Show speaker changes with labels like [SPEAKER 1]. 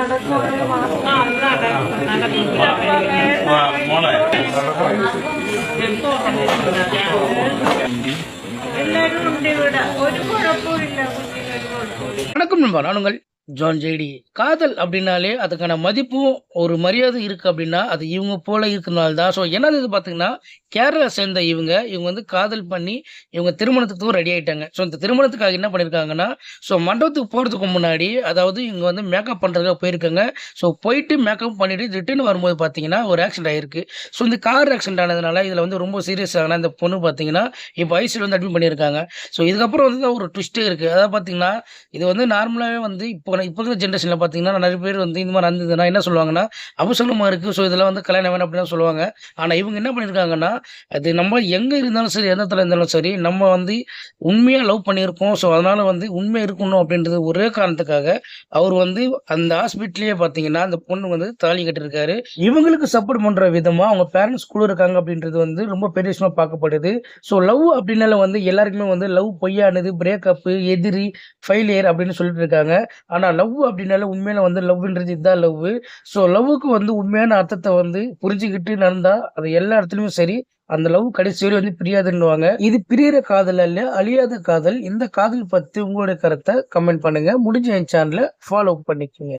[SPEAKER 1] வணக்கம் நண்பா, நானுங்கள் John JD. காதல் அப்படின்னாலே அதுக்கான மதிப்பும் ஒரு மரியாதை இருக்கு அப்படின்னா அது இவங்க போல இருக்கிறனால தான். ஸோ என்னது இது பார்த்தீங்கன்னா, கேரளா சேர்ந்த இவங்க வந்து காதல் பண்ணி இவங்க திருமணத்துக்கு ரெடி ஆயிட்டாங்க. ஸோ இந்த திருமணத்துக்காக என்ன பண்ணியிருக்காங்கன்னா, ஸோ மண்டபத்துக்கு போகிறதுக்கு முன்னாடி அதாவது இவங்க வந்து மேக்கப் பண்ணுறதுக்காக போயிருக்காங்க. ஸோ போயிட்டு மேக்கப் பண்ணிட்டு ரிட்டர்ன் வரும்போது பார்த்தீங்கன்னா ஒரு ஆக்சிடென்ட் ஆயிருக்கு. ஸோ இந்த கார் ஆக்சிடென்ட் ஆனதுனால இதில் வந்து ரொம்ப சீரியஸ் ஆன இந்த பொண்ணு பார்த்தீங்கன்னா இப்போ ஐசியூல வந்து அட்மிட் பண்ணியிருக்காங்க. ஸோ இதுக்கப்புறம் வந்து ஒரு ட்விஸ்ட்டே இருக்குது. அதாவது பார்த்தீங்கன்னா, இது வந்து நார்மலாகவே வந்து இப்போ இருக்கிற ஜென்ரேஷனில் பார்த்தீங்கன்னா நிறைய பேர் வந்து இந்த மாதிரி நடந்ததுன்னா என்ன சொல்லுவாங்கன்னா, அவசரமாக இருக்குது, ஸோ இதெல்லாம் வந்து கல்யாணம் வேணும் அப்படின்னு சொல்லுவாங்க. ஆனால் இவங்க என்ன பண்ணியிருக்காங்கன்னா, அது நம்ம எங்கே இருந்தாலும் சரி, எந்த இடத்துல இருந்தாலும் சரி, நம்ம வந்து உண்மையாக லவ் பண்ணியிருக்கோம். ஸோ அதனால் வந்து உண்மை இருக்கணும் அப்படின்றது ஒரே காரணத்துக்காக அவர் வந்து அந்த ஹாஸ்பிட்டலே பார்த்தீங்கன்னா அந்த பொண்ணு வந்து தாலி கட்டிருக்காரு. இவங்களுக்கு சப்போர்ட் பண்ணுற விதமாக அவங்க பேரண்ட்ஸ் கூட இருக்காங்க அப்படின்றது வந்து ரொம்ப பெரிய விஷயமா பார்க்கப்படுது. ஸோ லவ் அப்படின்னால வந்து எல்லாருக்குமே வந்து லவ் பொய்யானது, பிரேக்கப்பு, எதிரி, ஃபெயிலியர் அப்படின்னு சொல்லிட்டு இருக்காங்க. ஆனால் லவ் அப்படின்னால உண்மையில வந்து லவ்ன்றது இதுதான் லவ். ஸோ லவ்வுக்கு வந்து உண்மையான அர்த்தத்தை வந்து புரிஞ்சுக்கிட்டு நடந்தா அது எல்லா இடத்துலையும் சரி, அந்த லவ் கடைசி வரை வந்து பிரியாதுன்னுவாங்க. இது பிரியற காதல் அல்ல, அழியாத காதல். இந்த காதல் பத்தி உங்களுடைய கருத்தை கமெண்ட் பண்ணுங்க. முடிஞ்ச என் சேனலை ஃபாலோ பண்ணிக்கோங்க.